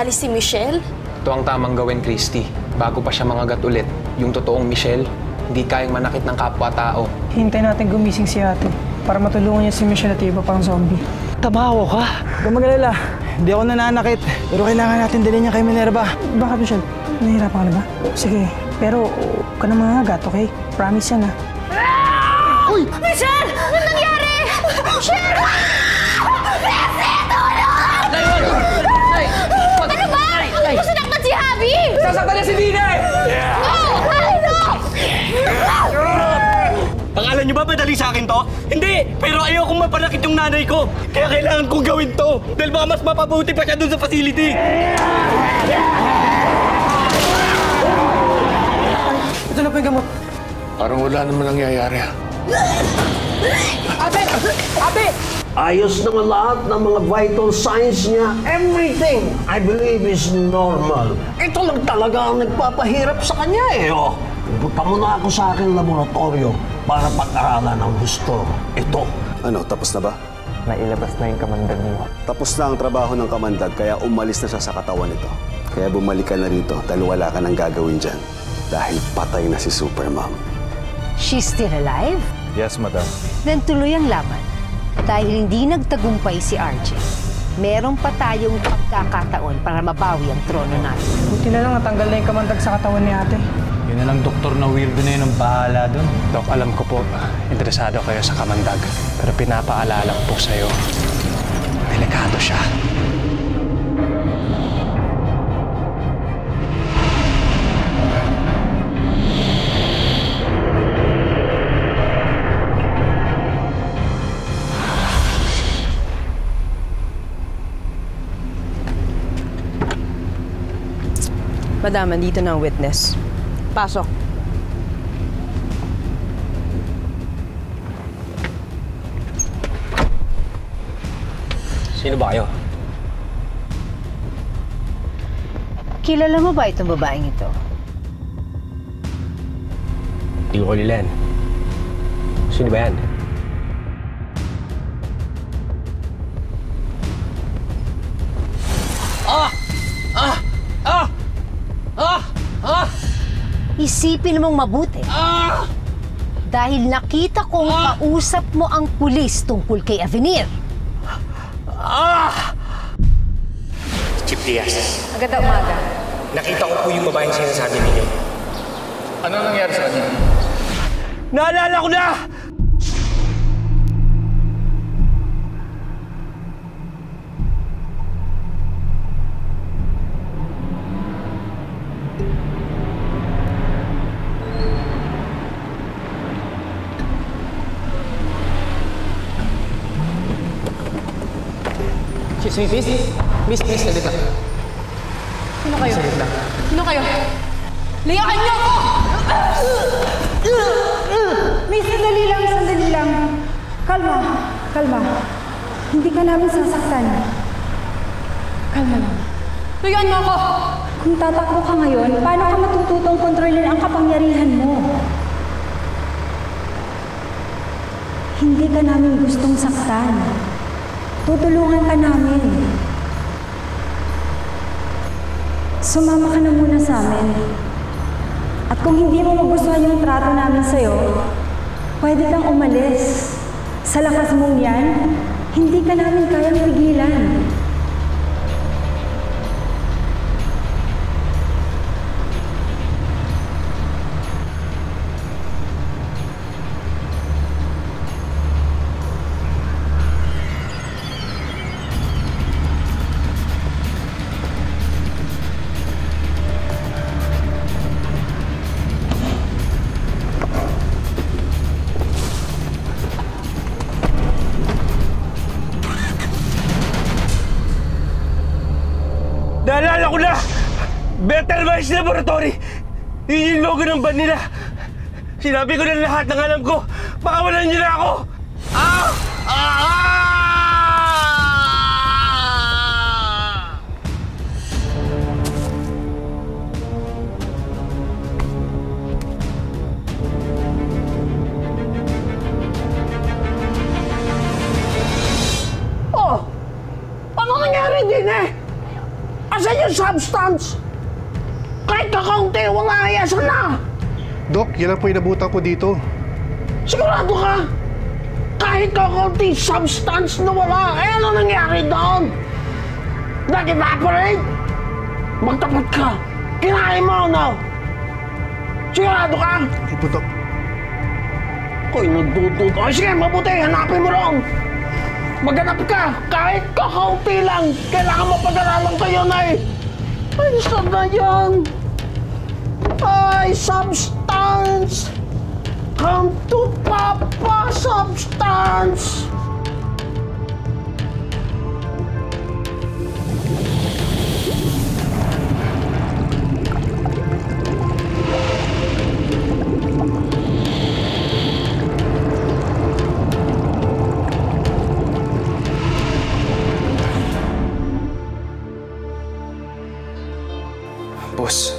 alis si Michelle? Ito ang tamang gawin, Christy. Bago pa siya mangagat ulit, yung totoong Michelle, hindi kayang manakit ng kapwa-tao. Hintay natin gumising si ate para matulungan niya si Michelle at iba pang zombie. Tamaho ka? Huwag kang magalala. Hindi ako nananakit. Pero kailangan natin dalhin niya kay Minerva. Bakit, Michelle? Nahihirapan ka na ba? Sige, pero huwag ka na mangagat, okay? Promise yan, ha? Uy! Michelle! Ano nangyari? Michelle! Ano ba? Ano ba sinaktan si Javi? Sasaktan niya si Dina eh! No! Ay, no! Akala niyo ba madali sa akin to? Hindi! Pero ayokong mapanakit yung nanay ko. Kaya kailangan kong gawin to. Dahil baka mas mapabuti pa siya dun sa facility. Ito na po yung gamot. Parang wala naman nangyayari. Ate! Ate! Ayos naman lahat ng mga vital signs niya. Everything, I believe, is normal. Ito lang talaga ang nagpapahirap sa kanya eh. Oh. Punta mo na ako sa aking laboratorio para pag-aralan ng gusto. Ito. Ano, tapos na ba? Nailabas na yung kamandag niyo. Tapos na ang trabaho ng kamandag, kaya umalis na siya sa katawan nito. Kaya bumalik ka na rito dahil wala ka nang gagawin dyan. Dahil patay na si Supermom. She's still alive? Yes, madam. Then tuloy ang laban. Dahil hindi nagtagumpay si RJ, meron pa tayong pagkakataon para mabawi ang trono natin. Buti na lang natanggal na yung kamandag sa katawan ni ate. Yun na lang doktor na weirdo na yun ang bahala doon. Dok, alam ko po, interesado kayo sa kamandag. Pero pinapaalala ko po sa'yo, delikado siya. Madam, andito na ang witness. Pasok. Sino ba kayo? Kilala mo ba itong babaeng ito? Hindi ko kalilan. Sino ba yan? Isipin mong mabuti. Dahil nakita kong kausap mo ang pulis tungkol kay Avenir. Chief Diaz. Magandang umaga. Nakita ko po yung babaeng sinasabi ninyo. Ano nangyari sa kanya? Naalala ko na! Miss, salit lang. Sino kayo? Salit lang. Sino kayo? Liyakan niyo ako! Miss, sandali lang. Kalma. Hindi ka namin sasaktan. Kalma lang. Layuan mo ako! Kung tatakbo ka ngayon, paano ka matututong kontrolin ang kapangyarihan mo? Hindi ka namin gustong saktan. Tutulungan ka namin. Sumama ka na muna sa amin. At kung hindi mo magustuhan yung trato namin sa'yo, pwede kang umalis. Sa lakas mong yan, hindi ka namin kayang pigilan. Naalala ko na! Better Minds Laboratory! Yun yung logo ng band nila. Sinabi ko na lahat ng alam ko. Pakawalan niyo na ako! Ano nangyari din eh? Asan yung substance! Kahit kakaunti, wala ayasan na! Dok, yan lang po inabutan ko dito. Sigurado ka? Kahit kakaunti substance na wala, eh ano nangyari doon? Nag-evaporate? Magtapat ka! Kinain mo, no? Sigurado ka? Hindi po, Dok. Ako'y nagdudod. Ay, sige, mabuti. Hanapin mo ron. Maghanap ka. Kahit kakaunti lang. Kailangan mapag-aralan kayo na eh. Ay, saan na yan? Ay, substance! Come to Papa, substance! Boss,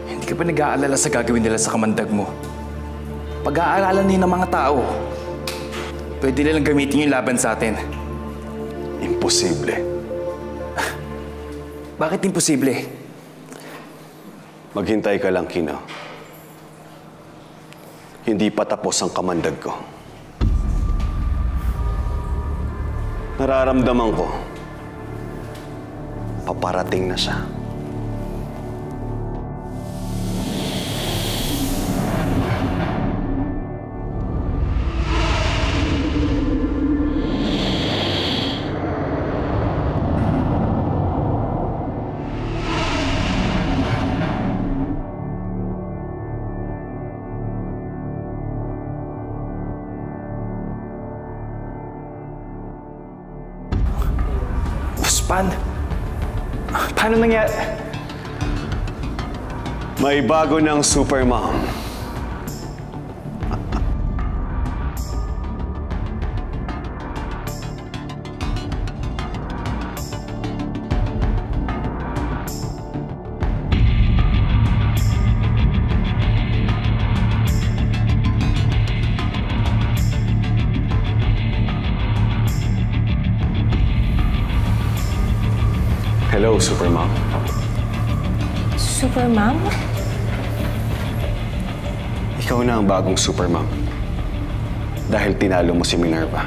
hindi ka ba nag-aalala sa gagawin nila sa kamandag mo? Pag-aaralan nila ng mga tao, pwede nilang gamitin yung laban sa atin. Imposible. Bakit imposible? Maghintay ka lang, Kino. Hindi pa tapos ang kamandag ko. Nararamdaman ko, paparating na siya. Paano nangyari? May bago ng Supermom. Hello, Supermom. Supermom? Ikaw na ang bagong Supermom. Dahil tinalo mo si Minerva.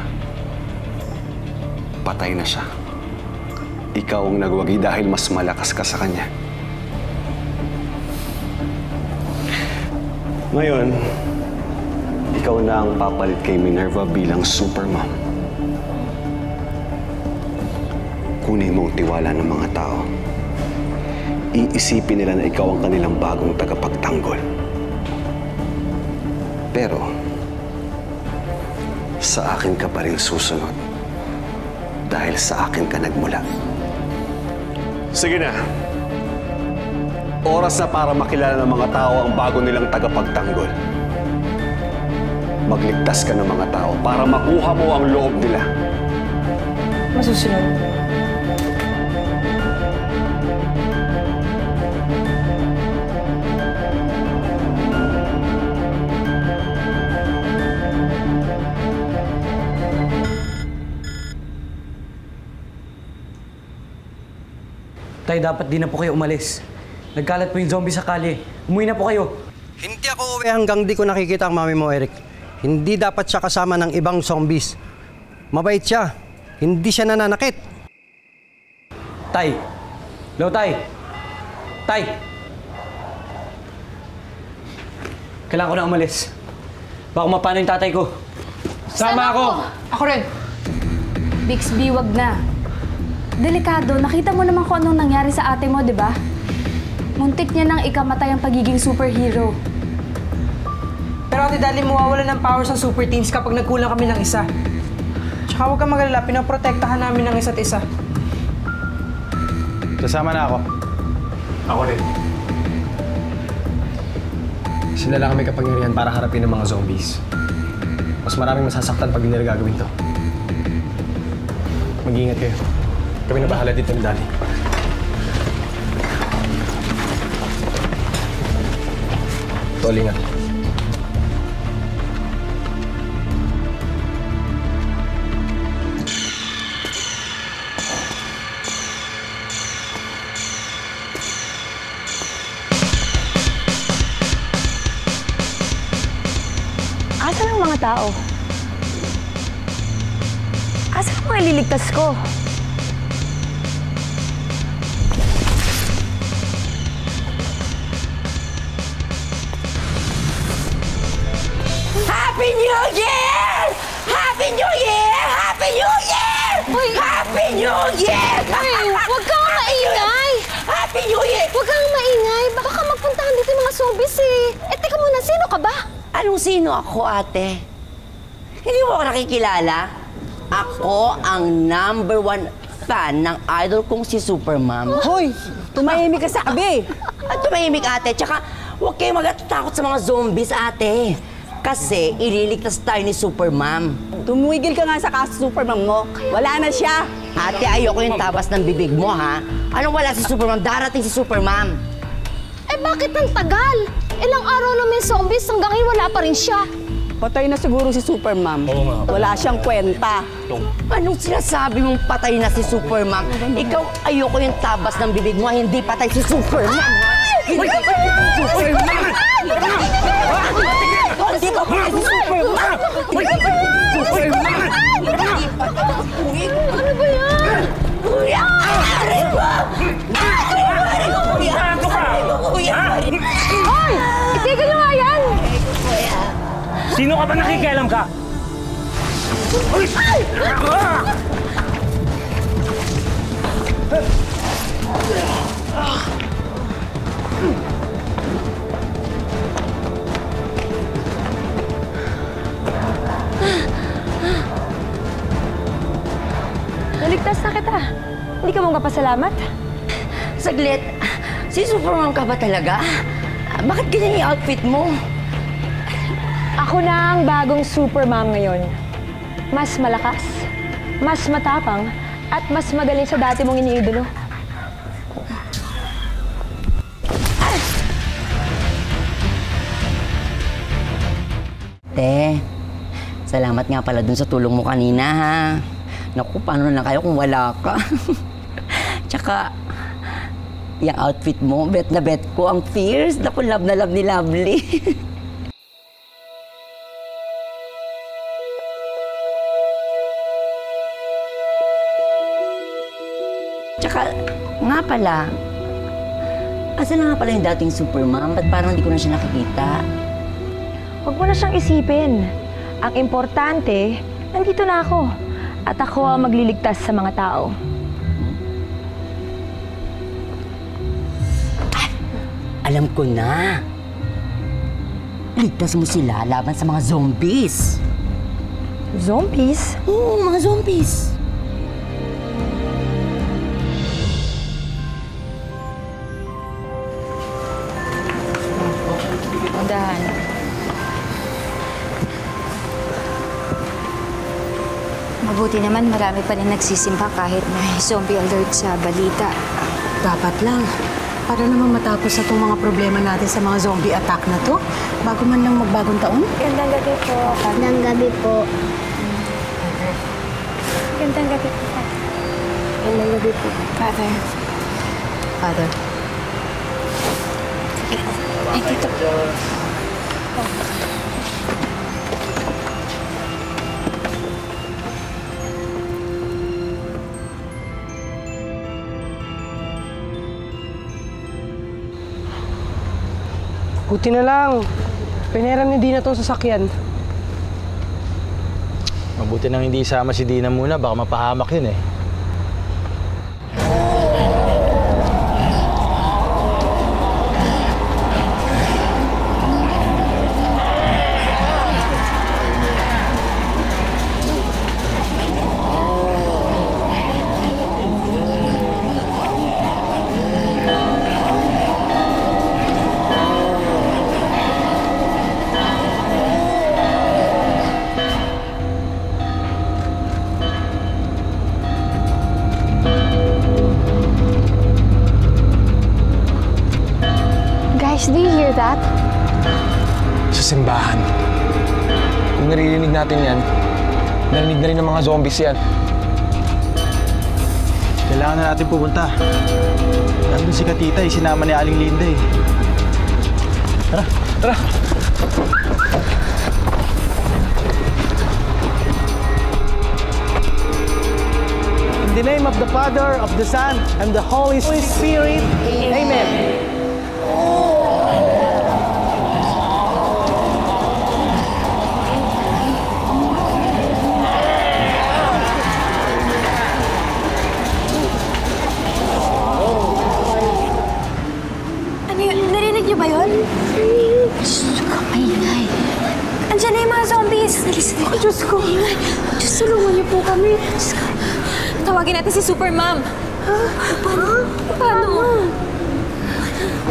Patay na siya. Ikaw ang nagwagi dahil mas malakas ka sa kanya. Ngayon, ikaw na ang papalit kay Minerva bilang Supermom. Kunin mo ang tiwala ng mga tao. Iisipin nila na ikaw ang kanilang bagong tagapagtanggol. Pero, sa akin ka pa rin susunod. Dahil sa akin ka nagmula. Sige na. Oras na para makilala ng mga tao ang bago nilang tagapagtanggol. Magligtas ka ng mga tao para makuha mo ang loob nila. Masusunod. Tay, dapat di na po kayo umalis. Nagkalat po yung zombie sa kalye. Umuwi na po kayo. Hindi ako uwi hanggang di ko nakikita ang mami mo, Eric. Hindi dapat siya kasama ng ibang zombies. Mabait siya. Hindi siya nananakit. Tay! Hello, Tay! Tay! Kailangan ko na umalis. Baka mapano yung tatay ko. Sama ako! Ako rin. Bixby, wag na. Delikado, nakita mo naman kung anong nangyari sa ate mo, di ba? Muntik niya nang ikamatay ang pagiging superhero. Pero Ate Dali, mawawala ng powers ng super teams kapag nagkulang kami ng isa. Tsaka huwag kang magalala, pinaprotektahan namin ng isa't isa. Sasama na ako. Ako rin. Sinala kami kapangyarihan para harapin ng mga zombies. Mas maraming masasaktan pag hindi nila gagawin to. Mag-iingat kayo. Kami na bahala dito ni Dali. Tol, ingat. mga tao? Asa ang mga ililigtas ko? Happy New Year! Happy New Year! Happy New Year! Happy New Year! Huwag kang maingay! Happy New Year! Huwag kang maingay! Baka ka magpuntahan dito yung mga zombies eh. Eh, teka muna, sino ka ba? Anong sino ako, ate? Hindi mo ako nakikilala? Ako ang #1 fan ng idol kong si Supermom. Hoy! Tumahimik ka sa abi! Tumahimik, ate. Tsaka, huwag kayong magatakot sa mga zombies, ate. Kasi ililigtas tayo ni Supermom. Tumigil ka nga sa kaso Supermom mo. Wala na siya. Ate, ayoko yung tabas ng bibig mo, ha? Anong wala si Supermom? Darating si Supermom. Eh, bakit ang tagal? Ilang araw na may zombies hanggang ngayon wala pa rin siya. Patay na siguro si Supermom. Wala siyang kwenta. Anong sinasabi mong patay na si Supermom? Ikaw, ayoko yung tabas ng bibig mo, hindi patay si Supermom, ha? Hindi patay si Supermom! Hindi ba patay si Supermom? Hindi ba patay si Supermom? Ano ba yan? Kuya! Aray mo! Aray ko, kuya! Aray ko, kuya! Hoy! Itigil nyo nga yan! Sino ka ba nakikialam ka? Naligtas na kita. Hindi ka mong kapasalamat? Saglit, si Supermom ka ba talaga? Bakit ganyan yung outfit mo? Ako na ang bagong Supermom ngayon. Mas malakas, mas matapang, at mas magaling sa dati mong iniidolo. Te, salamat nga pala dun sa tulong mo kanina, ha? Naku, paano na lang kayo kung wala ka? Tsaka, yung outfit mo, bet na bet ko, ang fierce. Naku, love na love ni Lovely. Tsaka, nga pala, asa na nga pala yung dating Supermom? Ba't parang hindi ko na siya nakikita? Huwag mo na siyang isipin. Ang importante, nandito na ako. At ako ang magliligtas sa mga tao. Alam ko na. Ligtas mo sila laban sa mga zombies. Zombies? Oo, mga zombies. Dahan. Mabuti naman marami pa rin nagsisimba kahit may zombie alert sa balita. Dapat lang. Para naman matapos na itong mga problema natin sa mga zombie attack na to, bago man lang magbagong taon. Gandang gabi po. Gandang gabi po. Gandang gabi po. Gandang gabi po. Father. Father. Ay, dito. Buti na lang. Pinahiram ni Dina tong sasakyan. Mabuti nang hindi isama si Dina muna, baka mapahamak yun eh. Do you hear that? Sa simbahan. Kung naririnig natin yan, narinig na rin ng mga zombies yan. Kailangan na natin pupunta. Nandun si Katita, sinama ni Aling Linda eh. Tara, tara! In the name of the Father, of the Son, and the Holy Spirit. Amen. Ano yun? Narinig niyo ba yun? Kamay. Andiyan na yung mga zombies. Ay, Diyos ko. Diyos, tulungan niyo po kami. Diyos ko. Tawagin natin si Super Mom. Ha? Paano?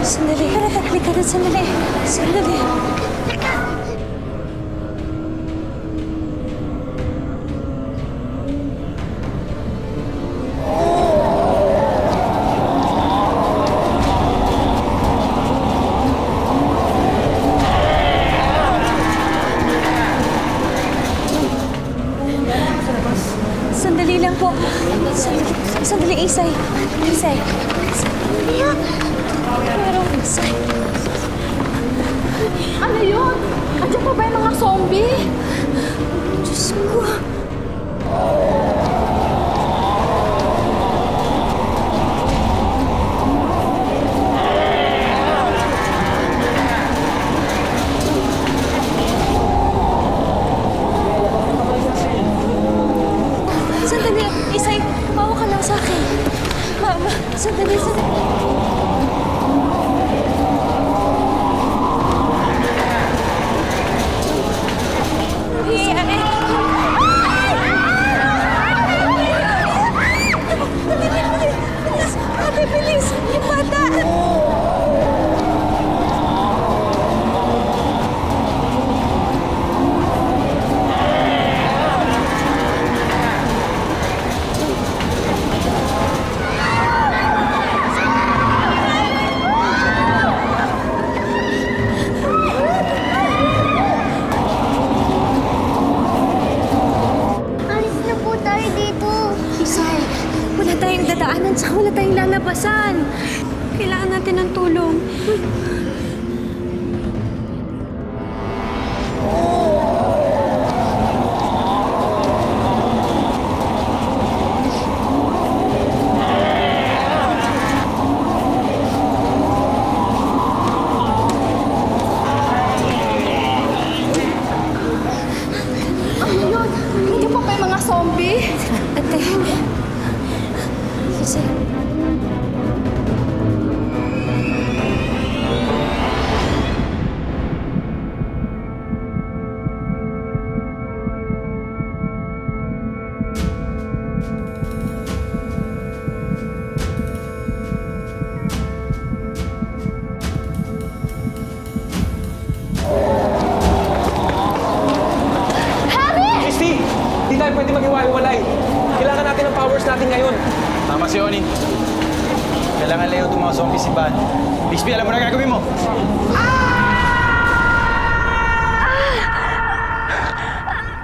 Sandali. Halika na, sandali. Sandali. Sandali lang po. Sandali, Isay. Sandali yan. Pero, Isay. Ano yun? Andiyan pa ba yung mga zombie? Diyos ko. Sandali, Isay, bawa ka lang sa akin. Mama, sandali. Bilis! Yung bata! Alis na po tayo dito. Isay, wala tayong dadaanan tsaka wala tayong lalabasan. Kailangan natin ng tulong. Ano yun? Hindi pa ba yung mga zombie? Ate, Isay. Christy! Di tayo pwede maghiwa-hiwalay. Kailangan natin ng powers natin ngayon. Tama si Oni. Kailangan layo itong mga zombies si Van. Bixby, alam mo na gagawin mo.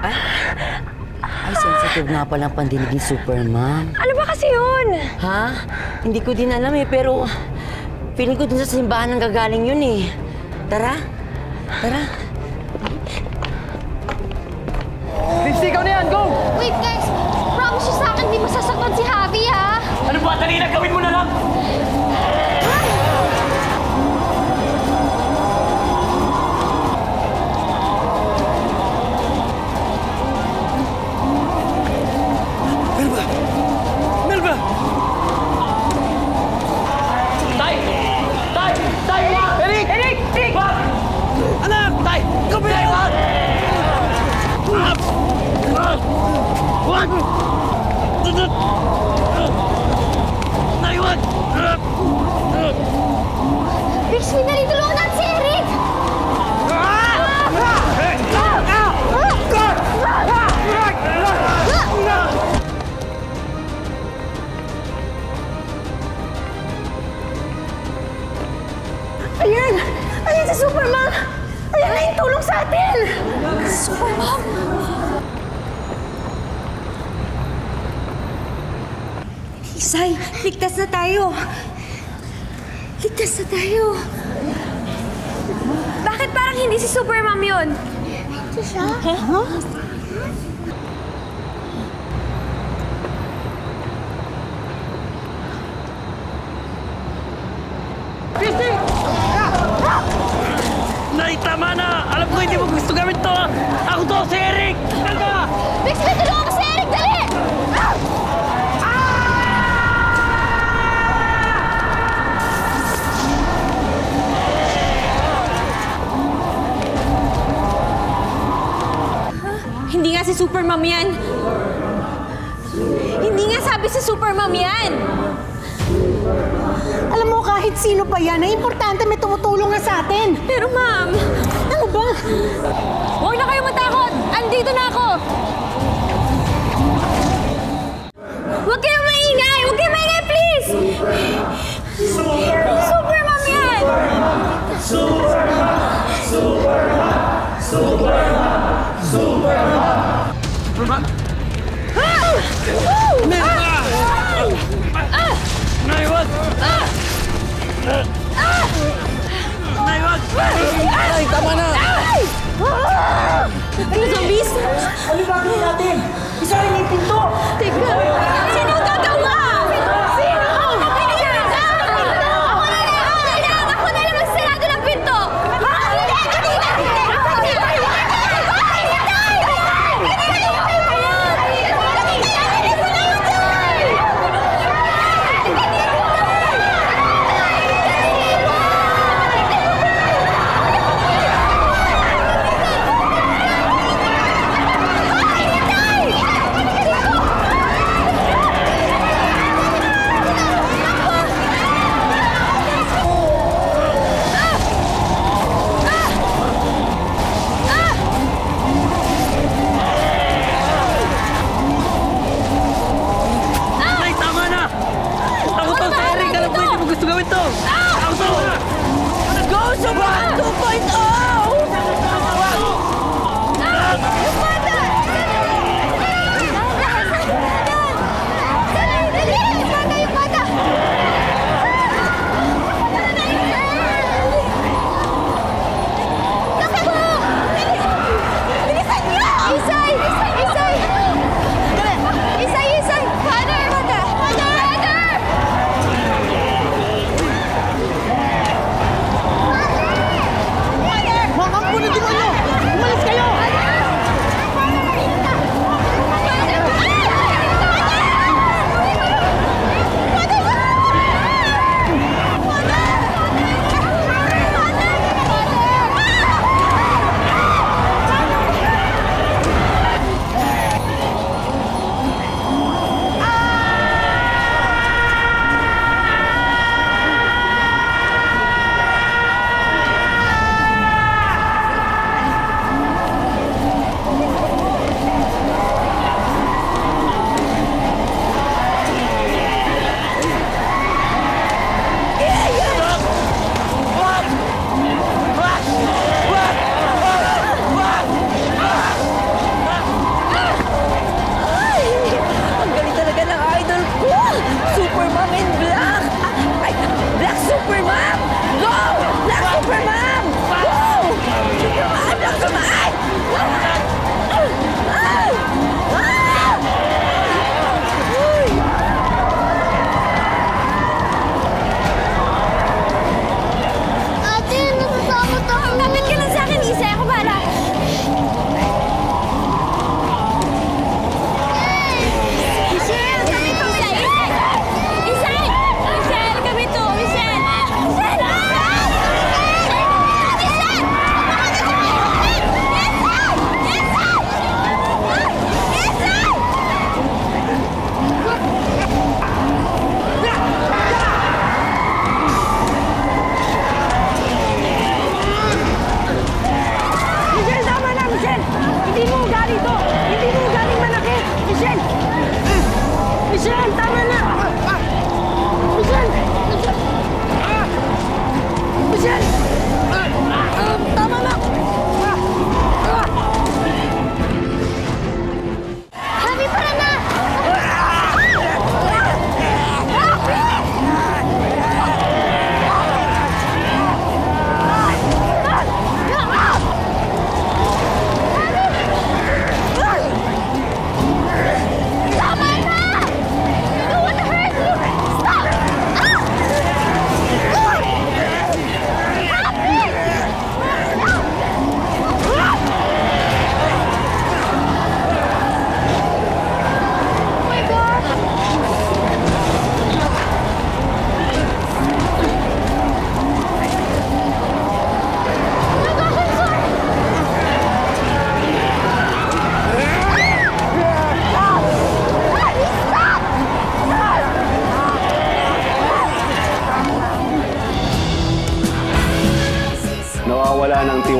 Ay, sensitive nga palang pandinig ni Superman. Ano ba kasi yun? Ha? Hindi ko din alam eh, pero feeling ko dun sa simbahan ang gagaling yun eh. Tara. Lindsay, ikaw na yan! Go! Wait guys! Promise nyo sa akin di masasaktan si Javi ha? Ano ba? Dali na, gawin mo na lang! Melba! Tay! Wag! Eric! Wag! Anak! Tay! Tay, wag! Wag! Nay, wag! Bixby, nalitulungan natin si Eric! Ayan! Ayan si Superman! Ayan na yung tulong sa atin! Superman! Isay, ligtas na tayo! Ligtas na tayo! Bakit parang hindi si Superman yun? Ito siya? Nay, tama na! Alam ko hindi mo gusto gawin to! Ako to, si Eric! Talaga! Bixby, tulungan mo si Eric! Dali! Hindi nga si Supermom yan! Hindi nga sabi si Supermom yan! Alam mo, kahit sino pa yan, ay importante may tumutulong na sa atin. Pero ma'am, ano ba? Huwag na kayo matakot! Andito na ako! Huwag kayong maingay! Huwag kayong maingay, please! Supermom yan! Naiwag! Naiwag! Ay, tama na! Ano, zombies? Ano gagawin natin? Isa rin yung pinto! Teka, sino ang gagawa? Sino? Ako na lang magsarado ng pinto!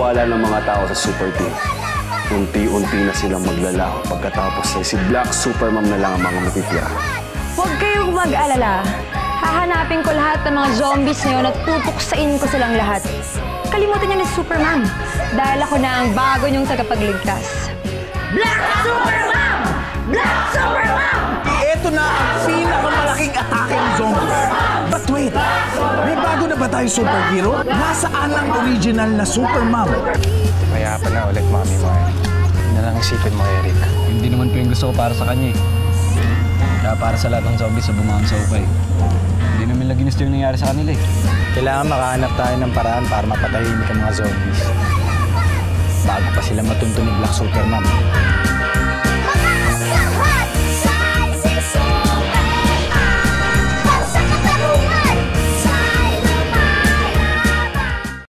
tiwala ng mga tao sa super team. Unti-unti na silang maglalaho pagkatapos ay si Black Supermom na lang ang mga matitira. Huwag kayong mag-alala. Hahanapin ko lahat ng mga zombies na yun at pupuksain ko silang lahat. Kalimutan niyo na si Superman dahil ako na ang bago niyong tagapagligtas. Black Supermom! Black Supermom! Ito na ang pinakamalaking atake ng zombies. But wait, may bago na ba tayong superhero? Nasaan ang original na Supermom? Kaya pa na ulit, Mami mo. Hindi na lang isipin mo, Eric. Hindi naman po yung gusto ko para sa kanya eh. Kaya para sa lahat ng zombies sa bumahang sa upay. Hindi namin lagi gusto yung nangyari sa kanila eh. Kailangan makahanap tayo ng paraan para mapatahimik ang mga zombies. Bago pa sila matunto ni Black Supermom.